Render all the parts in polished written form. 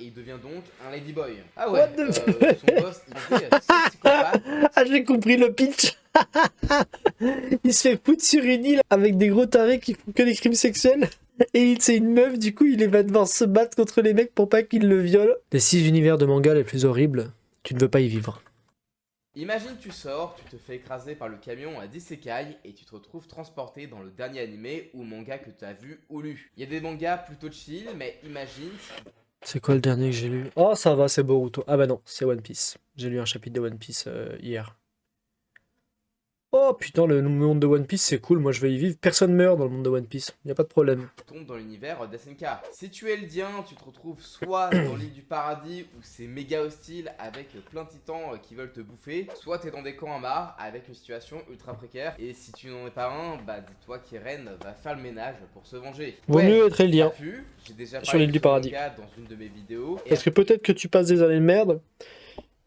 il devient donc un ladyboy. Ah What ouais, the son boss, il était psychopathe. Ah, j'ai compris le pitch. Il se fait foutre sur une île avec des gros tarés qui font que des crimes sexuels. Et c'est une meuf, du coup, il va devoir se battre contre les mecs pour pas qu'ils le violent. Les 6 univers de manga les plus horribles, tu ne veux pas y vivre. Imagine tu sors, tu te fais écraser par le camion à d'Isekai et tu te retrouves transporté dans le dernier animé ou manga que tu as vu ou lu. Il y a des mangas plutôt chill, mais imagine C'est quoi le dernier que j'ai lu? Oh, ça va, c'est Boruto. Ah bah non, c'est One Piece. J'ai lu un chapitre de One Piece hier. Oh putain, le monde de One Piece, c'est cool, moi je vais y vivre. Personne meurt dans le monde de One Piece, y a pas de problème. tombe dans l'univers d'SNK. Si tu es Eldien, tu te retrouves soit dans l'île du paradis où c'est méga hostile avec plein de titans qui veulent te bouffer, soit t'es dans des camps à marre avec une situation ultra précaire. Et si tu n'en es pas un, bah dis-toi qu'Eren va faire le ménage pour se venger. Vaut mieux être Eldien t'as vu, j'ai déjà sur parlé l'île de du ce paradis. manga dans une de mes vidéos. Et Parce que peut-être que tu passes des années de merde,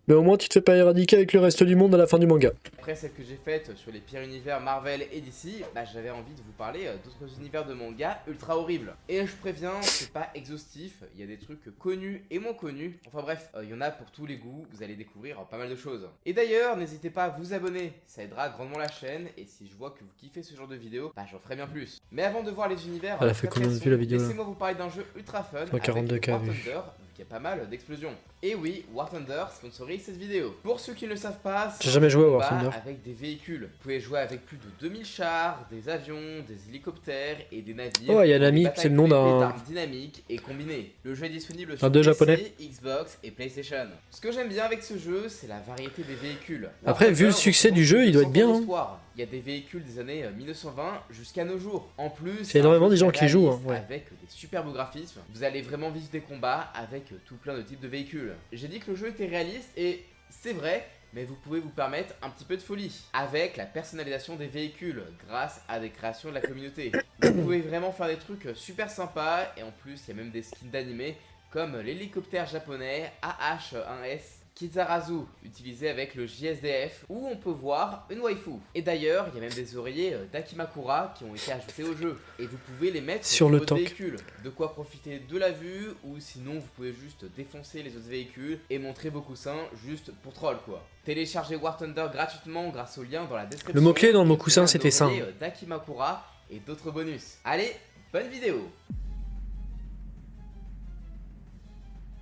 mais au moins tu te fais pas éradiquer avec le reste du monde à la fin du manga. après celle que j'ai faite sur les pires univers Marvel et DC, bah j'avais envie de vous parler d'autres univers de manga ultra horribles. Et je préviens, c'est pas exhaustif, il y a des trucs connus et moins connus. Enfin bref, il y en a pour tous les goûts, vous allez découvrir pas mal de choses. Et d'ailleurs, n'hésitez pas à vous abonner, ça aidera grandement la chaîne. Et si je vois que vous kiffez ce genre de vidéo, bah j'en ferai bien plus. Mais avant de voir les univers, Elle a fait combien de vues la vidéo là? laissez-moi vous parler d'un jeu ultra fun avec 142K War vues. Thunder, vu qu'il y a pas mal d'explosions. Et oui, War Thunder sponsorise cette vidéo. Pour ceux qui ne le savent pas, J'ai jamais joué à War combat Thunder. avec des véhicules. Vous pouvez jouer avec plus de 2000 chars, des avions, des hélicoptères et des navires. Oh, il y a pour des Nami, batailles c'est le nom PvP d'un- d'armes dynamiques et combinées. Le jeu est disponible sur deux PC, japonais. Xbox et PlayStation. Ce que j'aime bien avec ce jeu, c'est la variété des véhicules. Après, War vu le Thunder succès du représente jeu, il doit être 200 bien, ans hein. d'histoire. Il y a des véhicules des années 1920 jusqu'à nos jours. En plus, C'est énormément un jeu des gens très qui jouent, réaliste hein, ouais. avec des superbes graphismes. Vous allez vraiment vivre des combats avec tout plein de types de véhicules. J'ai dit que le jeu était réaliste et c'est vrai, mais vous pouvez vous permettre un petit peu de folie avec la personnalisation des véhicules grâce à des créations de la communauté. Vous pouvez vraiment faire des trucs super sympas et en plus il y a même des skins d'animé comme l'hélicoptère japonais AH-1S Kizarazu, utilisé avec le JSDF, où on peut voir une waifu. Et d'ailleurs, il y a même des oreillers d'Akimakura qui ont été ajoutés au jeu. Et vous pouvez les mettre Sur le votre tank. véhicule. De quoi profiter de la vue, ou sinon vous pouvez juste défoncer les autres véhicules et montrer vos coussins juste pour troll quoi. Téléchargez War Thunder gratuitement grâce au lien dans la description. Le mot-clé dans le mot Et vous coussin, aurez un c'était ça. oreiller d'Akimakura et d'autres bonus. Allez, bonne vidéo!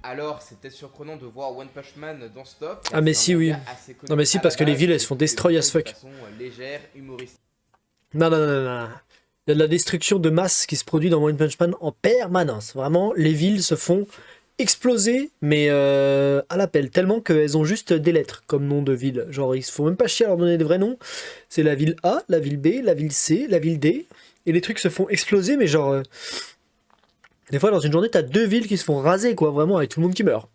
Alors, c'est peut-être surprenant de voir One Punch Man dans ce top. Ah, mais c'est un si, oui. manga assez connu Non, mais si, à parce la que les base, villes, elles et se font qui est destroy as fait fuck. de façon légère, humoristique. Non, non, non, non, non. Il y a de la destruction de masse qui se produit dans One Punch Man en permanence. Vraiment, les villes se font exploser, mais à l'appel. Tellement qu'elles ont juste des lettres comme nom de ville. Genre, il se faut même pas chier à leur donner des vrais noms. C'est la ville A, la ville B, la ville C, la ville D. Et les trucs se font exploser, mais genre... des fois, dans une journée, t'as 2 villes qui se font raser, quoi, vraiment, avec tout le monde qui meurt.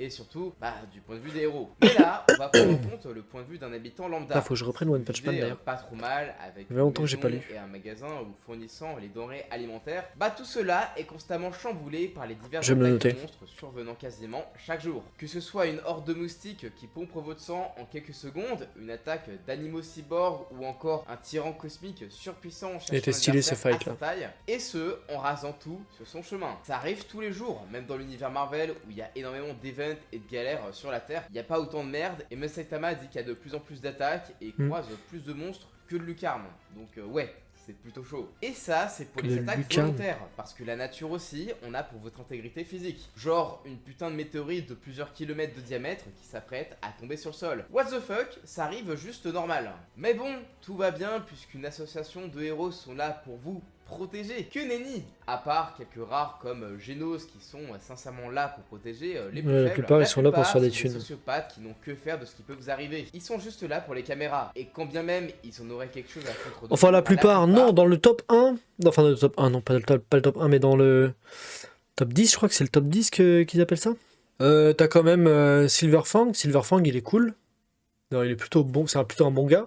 Et surtout, bah, du point de vue des héros. Mais là, on va prendre en compte le point de vue d'un habitant lambda. Ah, faut que je reprenne One Punch Man, Vivez, d'ailleurs. pas trop mal avec Ça fait longtemps que j'ai une pas maison lu. et un magasin vous fournissant les denrées alimentaires. Bah tout cela est constamment chamboulé par les divers Je vais me le attaques de noter. monstres survenant quasiment chaque jour. Que ce soit une horde de moustiques qui pompe votre sang en quelques secondes, une attaque d'animaux cyborgs ou encore un tyran cosmique surpuissant Il était cherchant stylé, ce l'adversaire à fight, sa là. taille, et ce en rasant tout sur son chemin. Ça arrive tous les jours, même dans l'univers Marvel où il y a énormément d'events et de galères sur la Terre. Il n'y a pas autant de merde et Saitama dit qu'il y a de plus en plus d'attaques et croise plus de monstres que de lucarnes. Donc ouais, c'est plutôt chaud. Et ça, c'est pour Que les de attaques lucarnes. volontaires, parce que la nature aussi, on a pour votre intégrité physique. Genre une putain de météorite de plusieurs kilomètres de diamètre qui s'apprête à tomber sur le sol. What the fuck, ça arrive juste normal. Mais bon, tout va bien puisqu'une association de héros sont là pour vous protéger. Que nenni. À part quelques rares comme Genos qui sont sincèrement là pour protéger les plus Ouais, la faibles. plupart, ils sont là pour se faire des c'est thunes. sociopathes qui n'ont que faire de ce qui peut vous arriver. Ils sont juste là pour les caméras. Et quand bien même ils en auraient quelque chose à foutre de Enfin, vous, la plupart, non, dans le top 1, enfin, dans le top 1, non, pas le top 1, mais dans le top 10, je crois que c'est le top 10 qu'ils appellent ça. T'as quand même Silverfang. Silverfang, il est cool. Non, il est plutôt bon, c'est plutôt un bon gars.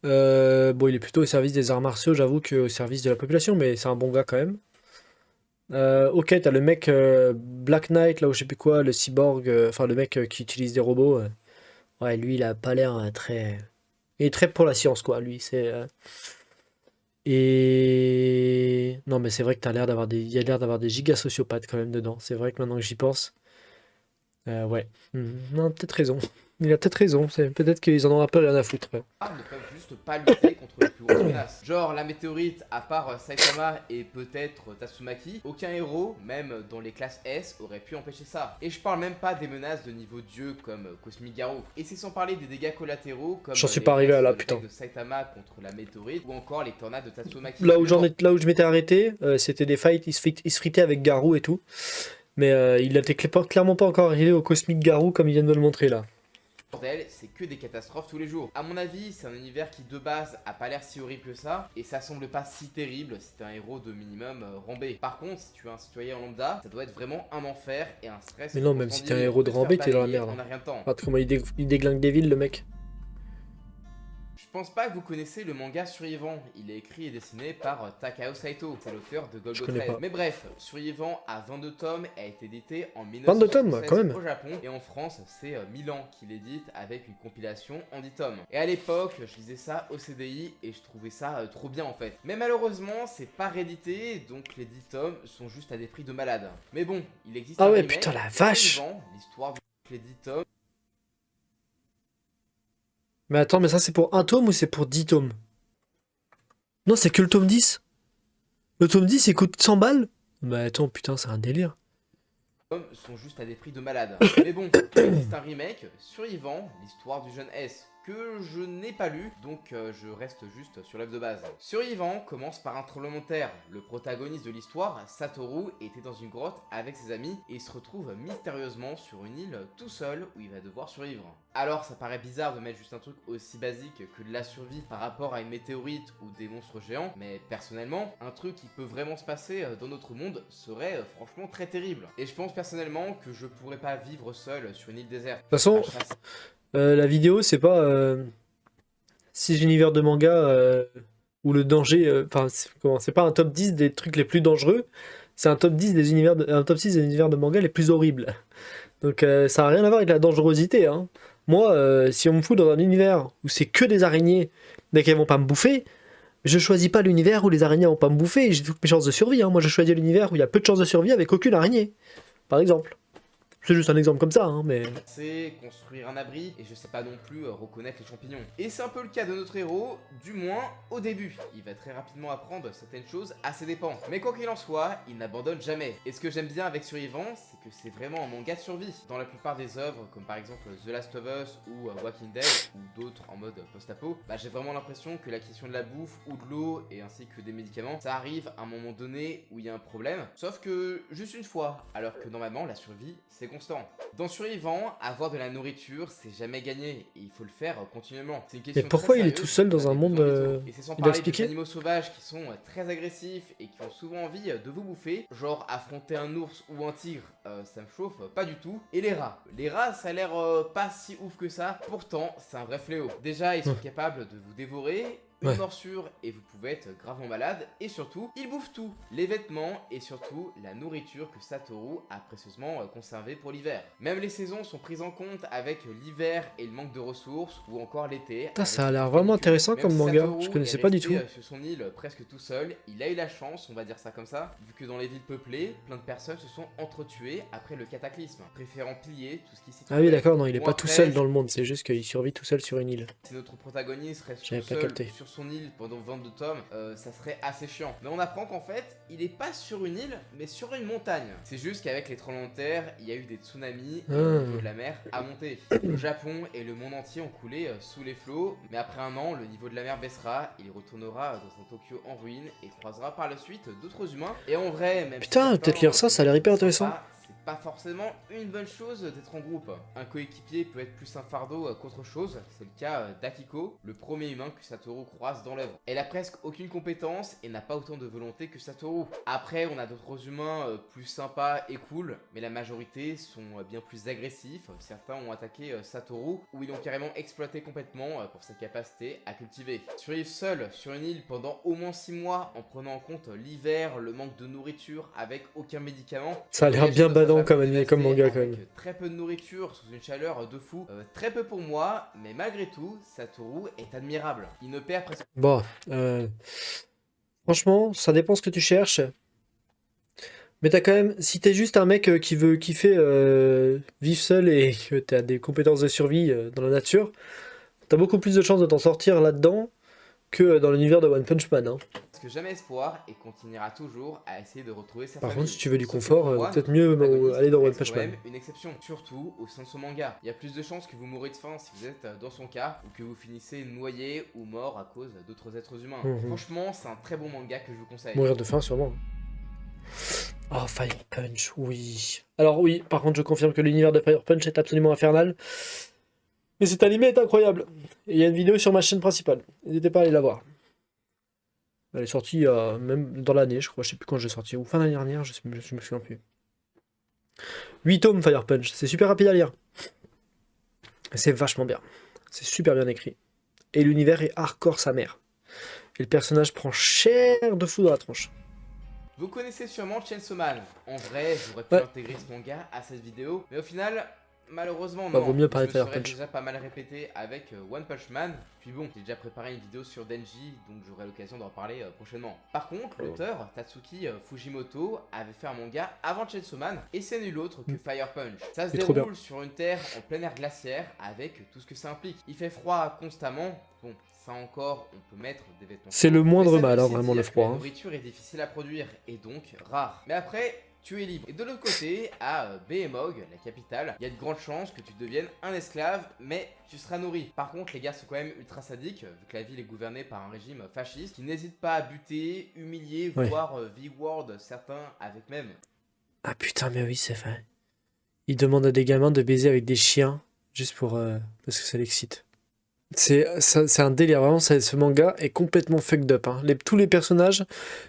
Bon, il est plutôt au service des arts martiaux, j'avoue, qu'au service de la population, mais c'est un bon gars quand même. Ok, t'as le mec Black Knight, là, ou je sais plus quoi, le cyborg, enfin, le mec qui utilise des robots. Ouais, lui, il a pas l'air très. Il est très pour la science, quoi, lui, c'est. Et non, mais c'est vrai que t'as l'air d'avoir il y a l'air d'avoir des gigas sociopathes quand même dedans. C'est vrai que maintenant que j'y pense, ouais. Non, peut-être raison. Il a peut-être raison. C'est peut-être qu'ils en ont un peu rien à foutre. Ouais. Ne peuvent juste pas lutter contre les plus grosses menaces. Genre la météorite, à part Saitama et peut-être Tatsumaki, aucun héros, même dans les classes S, aurait pu empêcher ça. Et je parle même pas des menaces de niveau dieu comme Cosmic Garou. Et c'est sans parler des dégâts collatéraux comme J'en suis les pas arrivé à restes là, de putain. l'attaque de Saitama contre la météorite ou encore les tornades de Tatsumaki. Là où là où je m'étais arrêté, c'était des fights, il se fritait avec Garou et tout. Mais il était clairement pas encore arrivé au Cosmic Garou comme ils viennent de le montrer là. Bordel, c'est que des catastrophes tous les jours. À mon avis, c'est un univers qui de base a pas l'air si horrible que ça, et ça semble pas si terrible si t'es un héros de minimum rambé. Par contre, si tu es un citoyen lambda, ça doit être vraiment un enfer et un stress. Mais non, même si t'es un héros de rambé, t'es dans la merde. On a rien de temps. Regarde comment il déglingue des villes, le mec. Je pense pas que vous connaissez le manga Survivant. Il est écrit et dessiné par Takao Saito, c'est l'auteur de Golgo 13. Mais bref, Survivant a 22 tomes et a été édité en 22 tomes, quand même. au Japon, et en France, c'est Milan qui l'édite avec une compilation en 10 tomes. Et à l'époque, je lisais ça au CDI et je trouvais ça trop bien en fait. Mais malheureusement, c'est pas réédité, donc les 10 tomes sont juste à des prix de malade. Mais bon, il existe Ah un ouais, remake, putain, la vache! Survivant, l'histoire de les 10 tomes. Mais attends, mais ça c'est pour un tome ou c'est pour 10 tomes? Non, c'est que le tome 10. Le tome 10 il coûte 100 balles? Bah attends, putain, c'est un délire. Sont juste à des prix de malade. Mais bon, il existe un remake, Survivant, l'histoire du jeune S, que je n'ai pas lu, donc je reste juste sur l'œuvre de base. Survivant commence par un tremblement de terre. Le protagoniste de l'histoire, Satoru, était dans une grotte avec ses amis et se retrouve mystérieusement sur une île tout seul où il va devoir survivre. Alors ça paraît bizarre de mettre juste un truc aussi basique que de la survie par rapport à une météorite ou des monstres géants, mais personnellement, un truc qui peut vraiment se passer dans notre monde serait franchement très terrible. Et je pense personnellement que je pourrais pas vivre seul sur une île déserte. De toute façon, la vidéo c'est pas 6 univers de manga où le danger. Enfin, c'est pas un top 10 des trucs les plus dangereux, c'est un top 10 des univers un top 6 des univers de manga les plus horribles. Donc ça n'a rien à voir avec la dangerosité. Hein. Moi, si on me fout dans un univers où c'est que des araignées, mais qu'elles vont pas me bouffer, je choisis pas l'univers où les araignées vont pas me bouffer et j'ai toutes mes chances de survie. Hein. Moi, je choisis l'univers où il y a peu de chances de survie avec aucune araignée, par exemple. C'est juste un exemple comme ça, hein, mais... C'est construire un abri, et je sais pas non plus reconnaître les champignons. Et c'est un peu le cas de notre héros, du moins au début. Il va très rapidement apprendre certaines choses à ses dépens. Mais quoi qu'il en soit, il n'abandonne jamais. Et ce que j'aime bien avec Survivant, c'est que c'est vraiment un manga de survie. Dans la plupart des œuvres, comme par exemple The Last of Us ou Walking Dead, ou d'autres en mode post-apo, bah, j'ai vraiment l'impression que la question de la bouffe ou de l'eau, et ainsi que des médicaments, ça arrive à un moment donné où il y a un problème. Sauf que juste une fois, alors que normalement la survie, c'est constant. Dans Survivant, avoir de la nourriture, c'est jamais gagné, et il faut le faire continuellement. C'est une question Mais pourquoi très il est sérieuse, tout seul dans un monde... et c'est sans il a parler des expliqué? animaux sauvages qui sont très agressifs et qui ont souvent envie de vous bouffer. Genre affronter un ours ou un tigre, ça me chauffe pas du tout. Et les rats. Les rats, ça a l'air pas si ouf que ça, pourtant c'est un vrai fléau. Déjà, ils sont capables de vous dévorer. Une morsure et vous pouvez être gravement malade, et surtout, ils bouffent tout, les vêtements et surtout la nourriture que Satoru a précieusement conservée pour l'hiver. Même les saisons sont prises en compte avec l'hiver et le manque de ressources, ou encore l'été. Ça a l'air vraiment intéressant comme manga, je connaissais pas du tout. Sur son île presque tout seul, il a eu la chance, on va dire ça comme ça, vu que dans les villes peuplées, plein de personnes se sont entretuées après le cataclysme, préférant piller tout ce qui s'y trouvait. Ah oui d'accord, non il est Bon, pas après, tout seul dans le monde, c'est juste qu'il survit tout seul sur une île. Si notre protagoniste reste J'avais tout pas seul capté. sur son île pendant 22 tomes, ça serait assez chiant. Mais on apprend qu'en fait, il est pas sur une île, mais sur une montagne. C'est juste qu'avec les tremblements de terre, il y a eu des tsunamis et le niveau de la mer a monté. Le Japon et le monde entier ont coulé sous les flots, mais après un an, le niveau de la mer baissera, il retournera dans un Tokyo en ruine et croisera par la suite d'autres humains. Et en vrai, même Putain, peut-être lire ça, ça a l'air hyper intéressant. C'est pas forcément une bonne chose d'être en groupe. Un coéquipier peut être plus un fardeau qu'autre chose, c'est le cas d'Akiko, le premier humain que Satoru croise dans l'œuvre. Elle a presque aucune compétence et n'a pas autant de volonté que Satoru. Après, on a d'autres humains plus sympas et cool, mais la majorité sont bien plus agressifs. Certains ont attaqué Satoru, ou ils l'ont carrément exploité complètement pour sa capacité à cultiver. Survivre seul sur une île pendant au moins 6 mois en prenant en compte l'hiver, le manque de nourriture avec aucun médicament. Ça a l'air bien badant comme manga quand même. Très peu de nourriture sous une chaleur de fou, très peu pour moi, mais malgré tout, Satoru est admirable. Il ne perd presque... Bon, Franchement, ça dépend ce que tu cherches. Mais t'as quand même, si t'es juste un mec qui veut kiffer vivre seul et que t'as des compétences de survie dans la nature, t'as beaucoup plus de chances de t'en sortir là-dedans que dans l'univers de One Punch Man, hein. Parce que jamais espoir et continuera toujours à essayer de retrouver sa Par contre, si famille. tu veux du Sauf que confort, pour vaut One, peut-être le mieux aller protagoniste dans One reste Punch quand Man. même une exception, surtout au sein de son manga. Il y a plus de chances que vous mourrez de faim si vous êtes dans son cas, ou que vous finissez noyé ou mort à cause d'autres êtres humains. Mhm. Franchement, c'est un très bon manga que je vous conseille. Mourir de faim, sûrement. Oh, Fire Punch, oui. Alors oui, par contre, je confirme que l'univers de Fire Punch est absolument infernal. Mais cet animé est incroyable. Et il y a une vidéo sur ma chaîne principale. N'hésitez pas à aller la voir. Elle est sortie même dans l'année, je crois. Je sais plus quand j'ai sorti. Ou fin d'année dernière, je me souviens plus. 8 tomes Fire Punch. C'est super rapide à lire. C'est vachement bien. C'est super bien écrit. Et l'univers est hardcore sa mère. Et le personnage prend cher de fou dans la tronche. Vous connaissez sûrement Chainsaw Man. En vrai, j'aurais pu Ouais. intégrer ce manga à cette vidéo, mais au final, malheureusement Bah, non. vaut mieux parler de Je me Fire serais Punch. déjà pas mal répété avec One Punch Man. Puis bon, j'ai déjà préparé une vidéo sur Denji, donc j'aurai l'occasion d'en parler prochainement. Par contre, l'auteur, Tatsuki Fujimoto, avait fait un manga avant Chainsaw Man, et c'est nul autre que Fire Punch. Ça se C'est trop déroule sur une terre en plein air glaciaire, avec tout ce que ça implique. Il fait froid constamment, bon, ça encore, on peut mettre des vêtements. C'est le moindre Mais ça mal, veut hein, aussi vraiment, dire le que froid. La Hein. nourriture est difficile à produire et donc rare. Mais après, tu es libre. Et de l'autre côté, à Beemog, la capitale, il y a de grandes chances que tu deviennes un esclave, mais tu seras nourri. Par contre, les gars sont quand même ultra sadiques, vu que la ville est gouvernée par un régime fasciste, qui n'hésite pas à buter, humilier, Ouais. voire V-word certains avec même. Ah putain, mais oui, c'est vrai. Il demande à des gamins de baiser avec des chiens, juste pour... parce que ça l'excite. C'est un délire, vraiment, ce manga est complètement fucked up. Hein. Tous les personnages,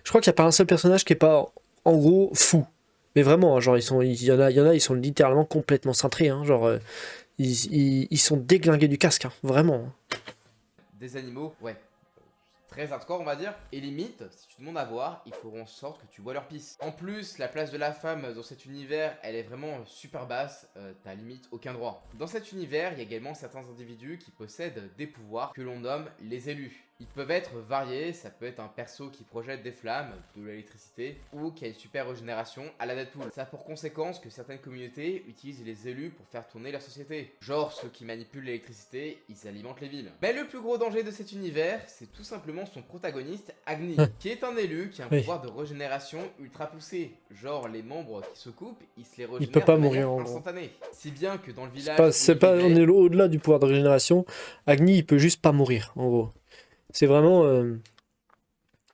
je crois qu'il n'y a pas un seul personnage qui est pas, en gros, fou. Mais vraiment, hein, genre, il y en a, ils sont littéralement complètement cintrés. Hein, genre, ils sont déglingués du casque, hein, vraiment. Hein. Des animaux, ouais. Très hardcore on va dire, et limite, si tu demandes à voir, ils feront en sorte que tu vois leur pisse. En plus, la place de la femme dans cet univers, elle est vraiment super basse, t'as limite aucun droit. Dans cet univers, il y a également certains individus qui possèdent des pouvoirs que l'on nomme les élus. Ils peuvent être variés, ça peut être un perso qui projette des flammes, de l'électricité, ou qui a une super régénération à la Deadpool. Ça a pour conséquence que certaines communautés utilisent les élus pour faire tourner leur société. Genre ceux qui manipulent l'électricité, ils alimentent les villes. Mais le plus gros danger de cet univers, c'est tout simplement son protagoniste, Agni, qui est un élu qui a un pouvoir de régénération ultra poussé. Genre les membres qui se coupent, ils se les régénèrent peut pas de manière mourir, en gros. instantanée. Si bien que dans le village... On est au-delà du pouvoir de régénération. Agni, il peut juste pas mourir, en gros. C'est vraiment...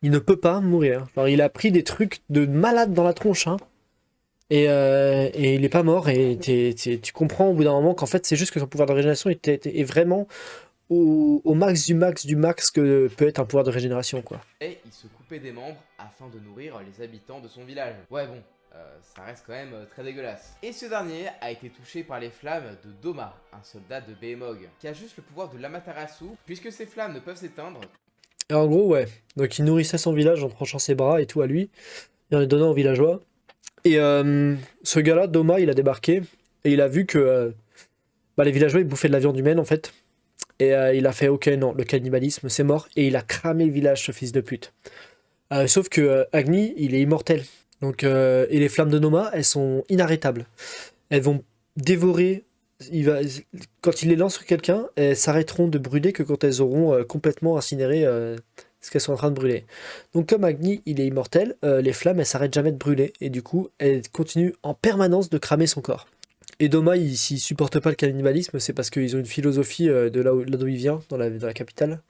il ne peut pas mourir. Genre, il a pris des trucs de malade dans la tronche, hein. Et il est pas mort. Et tu comprends au bout d'un moment qu'en fait, c'est juste que son pouvoir de régénération est vraiment au max du max que peut être un pouvoir de régénération, quoi. Et il se coupait des membres afin de nourrir les habitants de son village. Ouais bon, ça reste quand même très dégueulasse. Et ce dernier a été touché par les flammes de Doma, un soldat de Beemog, qui a juste le pouvoir de l'Amaterasu, puisque ces flammes ne peuvent s'éteindre. Et en gros, ouais. Donc il nourrissait son village en tranchant ses bras et tout à lui, et en les donnant aux villageois. Et ce gars-là, Doma, il a débarqué, et il a vu que les villageois, ils bouffaient de la viande humaine, en fait. Et il a fait, ok, non, le cannibalisme, c'est mort, et il a cramé le village, ce fils de pute. Sauf que Agni, il est immortel. Donc, et les flammes de Noma, elles sont inarrêtables. Elles vont dévorer. Quand il les lance sur quelqu'un, elles s'arrêteront de brûler que quand elles auront complètement incinéré ce qu'elles sont en train de brûler. Donc, comme Agni, il est immortel, les flammes, elles s'arrêtent jamais de brûler. Et du coup, elles continuent en permanence de cramer son corps. Et Doma, s'il supporte pas le cannibalisme, c'est parce qu'ils ont une philosophie de là d'où il vient, dans la capitale.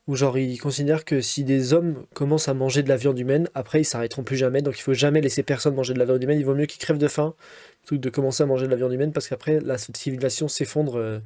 Où genre ils considèrent que si des hommes commencent à manger de la viande humaine, après ils s'arrêteront plus jamais, donc il faut jamais laisser personne manger de la viande humaine, il vaut mieux qu'ils crèvent de faim, plutôt que de commencer à manger de la viande humaine, parce qu'après la civilisation s'effondre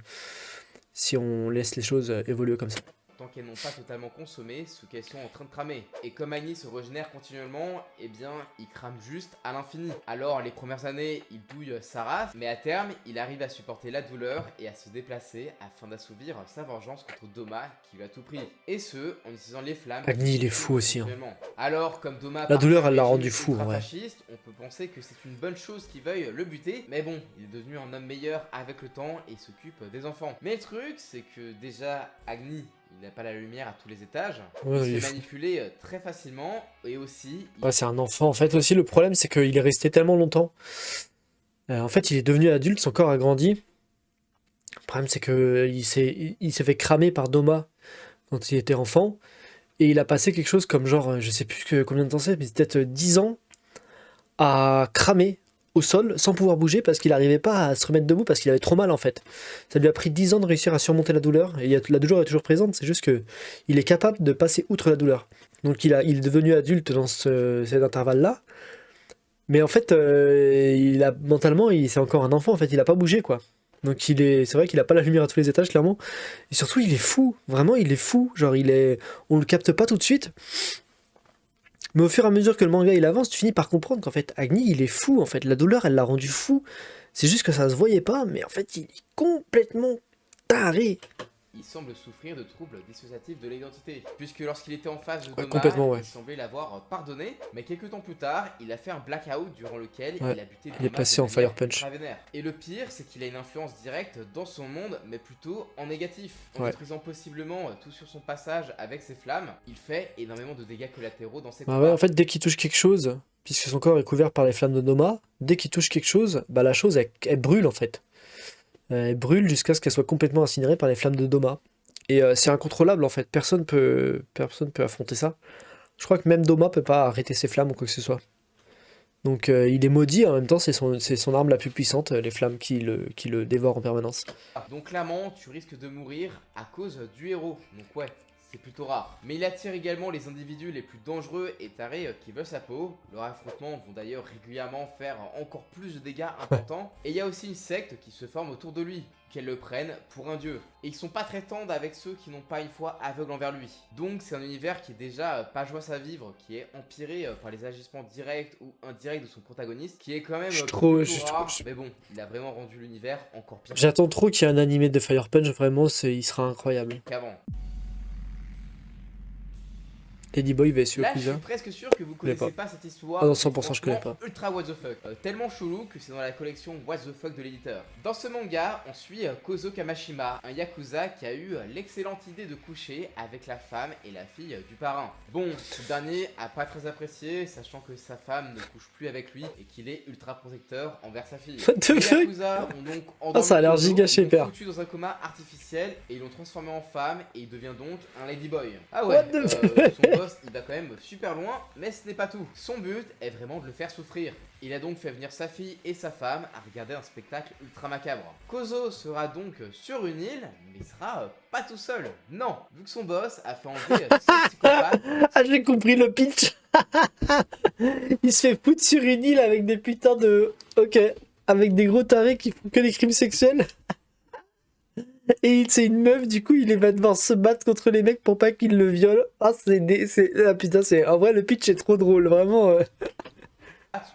si on laisse les choses évoluer comme ça. Tant qu'elles n'ont pas totalement consommé ce qu'elles sont en train de cramer. Et comme Agni se régénère continuellement, eh bien, il crame juste à l'infini. Alors, les premières années, il douille sa race, mais à terme, il arrive à supporter la douleur et à se déplacer afin d'assouvir sa vengeance contre Doma qui lui a tout pris. Et ce, en utilisant les flammes. Agni, il est fou aussi. Hein. Alors, comme Doma... La douleur, elle l'a rendu fou, ouais. Fasciste, on peut penser que c'est une bonne chose qu'il veuille le buter, mais bon, il est devenu un homme meilleur avec le temps et s'occupe des enfants. Mais le truc, c'est que déjà, Agni, il n'a pas la lumière à tous les étages, Ouais, il il est se fait fou. manipuler très facilement, et aussi, Ouais, c'est un enfant. En fait, aussi, le problème, c'est qu'il est resté tellement longtemps. En fait, il est devenu adulte, son corps a grandi. Le problème, c'est que il s'est fait cramer par Doma quand il était enfant. Et il a passé quelque chose comme genre, je sais plus combien de temps c'est, mais c'est peut-être 10 ans à cramer au sol sans pouvoir bouger parce qu'il n'arrivait pas à se remettre debout parce qu'il avait trop mal en fait. Ça lui a pris 10 ans de réussir à surmonter la douleur. Et la douleur est toujours présente, c'est juste que il est capable de passer outre la douleur. Donc il est devenu adulte dans cet intervalle-là. Mais en fait, mentalement, c'est encore un enfant en fait, il a pas bougé quoi. Donc c'est vrai qu'il a pas la lumière à tous les étages clairement. Et surtout, il est fou. Vraiment, il est fou. Genre, on le capte pas tout de suite. Mais au fur et à mesure que le manga il avance, tu finis par comprendre qu'en fait, Agni, il est fou. En fait, la douleur, elle l'a rendu fou. C'est juste que ça se voyait pas, mais en fait, il est complètement taré. il semble souffrir de troubles dissociatifs de l'identité, puisque lorsqu'il était en face de Ouais, Doma, complètement, ouais. il semblait l'avoir pardonné, mais quelques temps plus tard, il a fait un blackout durant lequel Ouais, il a buté il est Doma passé de en manière Fire Punch. ultra vénère. Et le pire, c'est qu'il a une influence directe dans son monde, mais plutôt en négatif. En Ouais. détruisant possiblement tout sur son passage avec ses flammes, il fait énormément de dégâts collatéraux dans ses Bah combats. ouais, en fait, dès qu'il touche quelque chose, puisque son corps est couvert par les flammes de Doma, dès qu'il touche quelque chose, bah la chose, elle brûle en fait. Elle brûle jusqu'à ce qu'elle soit complètement incinérée par les flammes de Doma. Et c'est incontrôlable en fait, personne peut affronter ça. Je crois que même Doma peut pas arrêter ses flammes ou quoi que ce soit. Donc il est maudit, en même temps c'est son arme la plus puissante, les flammes qui le dévorent en permanence. Donc clairement, tu risques de mourir à cause du héros. Donc ouais, c'est plutôt rare. Mais il attire également les individus les plus dangereux et tarés qui veulent sa peau. Leurs affrontements vont d'ailleurs régulièrement faire encore plus de dégâts importants. Et il y a aussi une secte qui se forme autour de lui, qu'elle le prenne pour un dieu. Et ils sont pas très tendres avec ceux qui n'ont pas une foi aveugle envers lui. Donc c'est un univers qui est déjà pas joyeux à vivre, qui est empiré par les agissements directs ou indirects de son protagoniste, qui est quand même plutôt rare. Mais bon, il a vraiment rendu l'univers encore pire J'attends trop qu'il y ait un animé de Fire Punch, vraiment, il sera incroyable. qu'avant. Ladyboy vs Là, je suis Yakuza. presque sûr que vous connais connaissez pas cette histoire. Ah non, qui est 100% je connais franchement pas. Ultra what the fuck. Tellement chelou que c'est dans la collection What the fuck de l'éditeur. Dans ce manga, on suit Kozo Kamashima, un yakuza qui a eu l'excellente idée de coucher avec la femme et la fille du parrain. Bon, ce dernier a pas très apprécié, sachant que sa femme ne couche plus avec lui et qu'il est ultra protecteur envers sa fille. What the Les fuck? yakuza ont donc endormi ça a l'air Kozo, giga ils l'ont super. foutu dans un coma artificiel et ils l'ont transformé en femme et il devient donc un ladyboy. Ah What ouais, the son boss il va quand même super loin, mais ce n'est pas tout. Son but est vraiment de le faire souffrir. Il a donc fait venir sa fille et sa femme à regarder un spectacle ultra macabre. Kozo sera donc sur une île, mais il sera pas tout seul. Non, vu que son boss a fait enlever 6 psychopathes. Ah, j'ai compris le pitch. Il se fait foutre sur une île avec des putains de... Ok, avec des gros tarés qui font que des crimes sexuels. Et c'est une meuf, du coup, il va devoir se battre contre les mecs pour pas qu'ils le violent. Ah, ah putain, en vrai, le pitch est trop drôle, vraiment.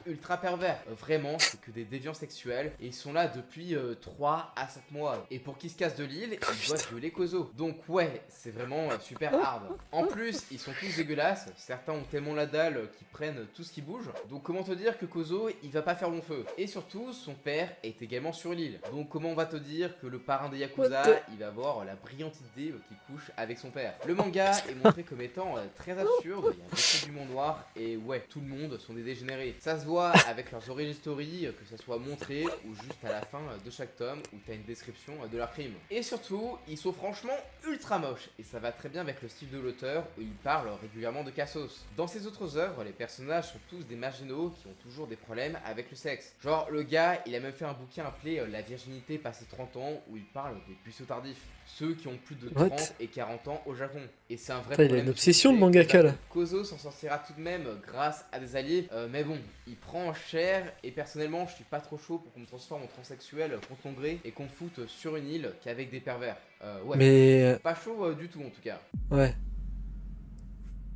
Ultra pervers. Vraiment, c'est que des déviants sexuels et ils sont là depuis 3 à 5 mois. Et pour qu'ils se cassent de l'île, ils doivent violer Kozo. Donc ouais, c'est vraiment super hard. En plus, ils sont tous dégueulasses. Certains ont tellement la dalle qu'ils prennent tout ce qui bouge. Donc comment te dire que Kozo, il va pas faire long feu. Et surtout, son père est également sur l'île. Donc comment on va te dire que le parrain des Yakuza, il va avoir la brillante idée qu'il couche avec son père. Le manga est montré comme étant très absurde. Il y a beaucoup d'humour noir et ouais, tout le monde sont des dégénérés. Ça se voit avec leurs origin story, que ça soit montré ou juste à la fin de chaque tome où t'as une description de leur crime. Et surtout, ils sont franchement ultra moches et ça va très bien avec le style de l'auteur où il parle régulièrement de Cassos. Dans ses autres œuvres, les personnages sont tous des marginaux qui ont toujours des problèmes avec le sexe. Genre, le gars, il a même fait un bouquin appelé La virginité passé 30 ans où il parle des puceaux tardifs. Ceux qui ont plus de 30 What? et 40 ans au Japon. Et c'est un vrai Putain, il a problème. une de obsession, société. le mangaka, là. Kozo s'en sortira tout de même grâce à des alliés. Mais bon, il prend cher et personnellement, je suis pas trop chaud pour qu'on me transforme en transsexuel contre mon gré et qu'on me foute sur une île qu'avec des pervers. Ouais. Mais... Pas chaud du tout en tout cas. Ouais.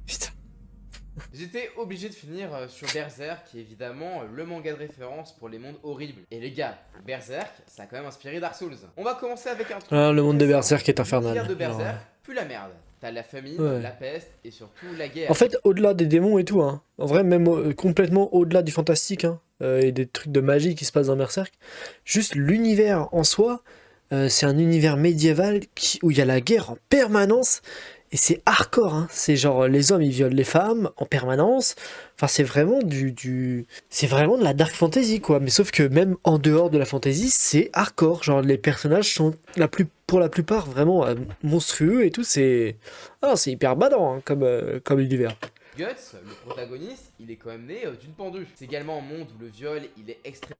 Putain. J'étais obligé de finir sur Berserk, qui est évidemment le manga de référence pour les mondes horribles. Et les gars, Berserk, ça a quand même inspiré Dark Souls. On va commencer avec un truc. Ah, le monde de très Berserk simple. est infernal. L'univers de Genre, Berserk pue la merde. T'as la famine, Ouais. la peste et surtout la guerre. En fait, au-delà des démons et tout, hein, en vrai, même complètement au-delà du fantastique, hein, et des trucs de magie qui se passent dans Berserk, juste l'univers en soi, C'est un univers médiéval où il y a la guerre en permanence. Et c'est hardcore, hein. C'est genre les hommes ils violent les femmes en permanence. Enfin, c'est vraiment c'est vraiment de la dark fantasy, quoi. Mais sauf que même en dehors de la fantasy, c'est hardcore. Genre les personnages sont pour la plupart vraiment monstrueux et tout. C'est hyper badant, hein, comme univers. Guts, le protagoniste, il est quand même né d'une pendue. C'est également un monde où le viol, il est extrêmement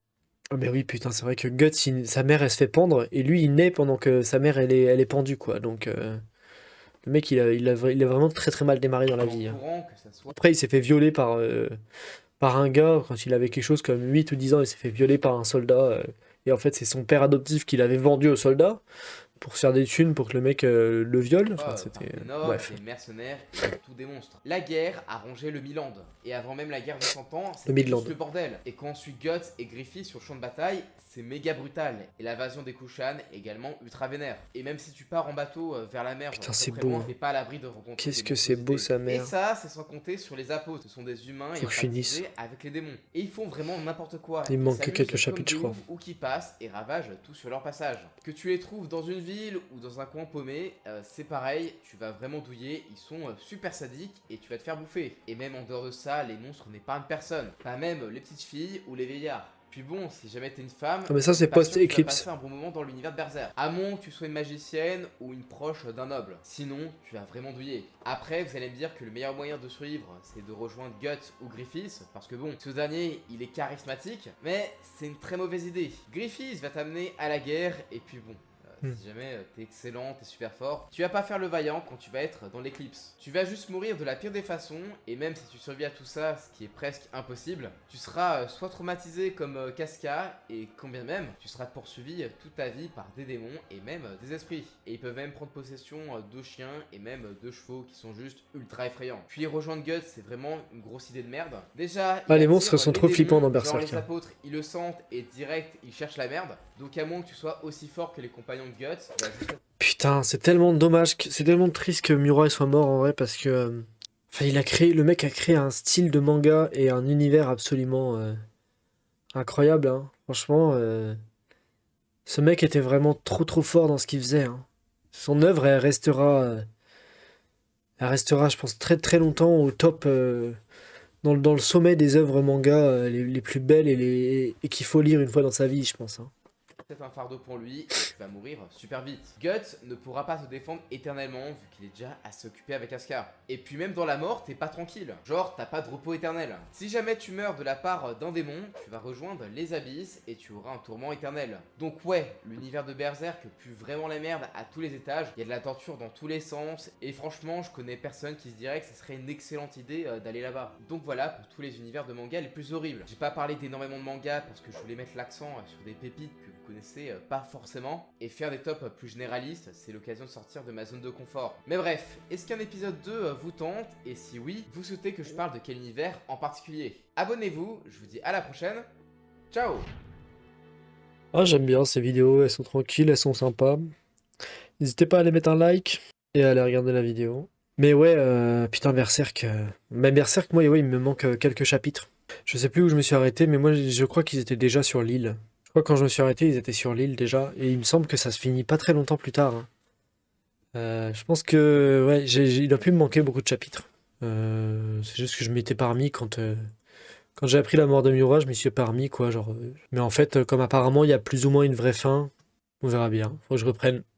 Ah mais oui, putain, c'est vrai que Guts, sa mère, elle se fait pendre, et lui, il naît pendant que sa mère, elle est pendue, quoi. Donc, le mec, il a vraiment très très mal démarré dans la vie, hein. courant que ça soit Après, il s'est fait violer par un gars, quand il avait quelque chose comme 8 ou 10 ans, il s'est fait violer par un soldat, et en fait, c'est son père adoptif qui l'avait vendu au soldat, pour se faire des thunes pour que le mec le viole. Enfin, par c'était... des nobles, bref, des mercenaires et tous des monstres. La guerre a rongé le Midland. Et avant même la guerre de 100 ans, le c'était Midland. juste le bordel. Et quand on suit Guts et Griffith sur le champ de bataille, c'est méga brutal. Et l'invasion des Kushan est également ultra vénère. Et même si tu pars en bateau vers la mer, Putain, très c'est très beau, loin, hein. t'es pas à l'abri de rencontrer Qu'est-ce des que c'est beau, monstruosités. sa mère. Et ça, c'est sans compter sur les apôtres. Ce sont des humains Faut ayant que je finisse. sympathisé avec les démons. Et ils font vraiment n'importe quoi. Il me Ils manque que s'amusent quelques comme chapitres, des je crois. oufs ou qui passent et ravagent tout sur leur passage. Que tu les trouves dans une ville ou dans un coin paumé, c'est pareil, tu vas vraiment douiller, ils sont super sadiques et tu vas te faire bouffer. Et même en dehors de ça, les monstres n'épargnent personne, pas même les petites filles ou les vieillards. Puis bon, si jamais t'es une femme, Ah mais ça, c'est pas sûr que tu vas post-Eclipse. passer un bon moment dans l'univers de Berserk. À moins que tu sois une magicienne ou une proche d'un noble. Sinon, tu vas vraiment douiller. Après, vous allez me dire que le meilleur moyen de survivre, c'est de rejoindre Guts ou Griffith, parce que bon, ce dernier, il est charismatique, mais c'est une très mauvaise idée. Griffith va t'amener à la guerre, et puis bon, si jamais t'es excellent, t'es super fort, tu vas pas faire le vaillant quand tu vas être dans l'éclipse. Tu vas juste mourir de la pire des façons, et même si tu survis à tout ça, ce qui est presque impossible, tu seras soit traumatisé comme Casca, et combien même, tu seras poursuivi toute ta vie par des démons et même des esprits. Et ils peuvent même prendre possession de chiens et même de chevaux qui sont juste ultra effrayants. Puis rejoindre Guts, c'est vraiment une grosse idée de merde. Déjà, Ah, il les attire monstres sont les trop démons, flippants dans genre Berserk, les hein. apôtres, ils le sentent et direct, ils cherchent la merde. Donc à moins que tu sois aussi fort que les compagnons de Guts, bah, juste Putain, c'est tellement dommage, c'est tellement triste que Murai soit mort en vrai parce que, enfin, le mec a créé un style de manga et un univers absolument incroyable, hein. Franchement, ce mec était vraiment trop trop fort dans ce qu'il faisait, hein. Son œuvre, elle restera, je pense, très très longtemps au top, dans le sommet des œuvres manga les plus belles et qu'il faut lire une fois dans sa vie, je pense, hein. peut-être un fardeau pour lui, et tu vas mourir super vite. Guts ne pourra pas se défendre éternellement vu qu'il est déjà à s'occuper avec Asuka. Et puis même dans la mort, t'es pas tranquille. Genre, t'as pas de repos éternel. Si jamais tu meurs de la part d'un démon, tu vas rejoindre les abysses et tu auras un tourment éternel. Donc ouais, l'univers de Berserk pue vraiment la merde à tous les étages. Il y a de la torture dans tous les sens. Et franchement, je connais personne qui se dirait que ce serait une excellente idée d'aller là-bas. Donc voilà pour tous les univers de manga les plus horribles. J'ai pas parlé d'énormément de mangas parce que je voulais mettre l'accent sur des pépites que vous connaissez pas forcément, et faire des tops plus généralistes, c'est l'occasion de sortir de ma zone de confort. Mais bref, est-ce qu'un épisode 2 vous tente, et si oui, vous souhaitez que je parle de quel univers en particulier? Abonnez-vous, je vous dis à la prochaine, ciao! Ah, j'aime bien ces vidéos, elles sont tranquilles, elles sont sympas. N'hésitez pas à aller mettre un like et à aller regarder la vidéo. Mais ouais, putain, Berserk. Même Berserk, moi, ouais, il me manque quelques chapitres. Je sais plus où je me suis arrêté, mais moi, je crois qu'ils étaient déjà sur l'île. Je crois que quand je me suis arrêté, ils étaient sur l'île déjà. Et il me semble que ça se finit pas très longtemps plus tard, hein. Je pense que, ouais, il a pu me manquer beaucoup de chapitres. C'est juste que je m'étais pas remis quand j'ai appris la mort de Miura, je m'y suis pas remis, quoi. Genre, mais en fait, comme apparemment, il y a plus ou moins une vraie fin, on verra bien. Faut que je reprenne.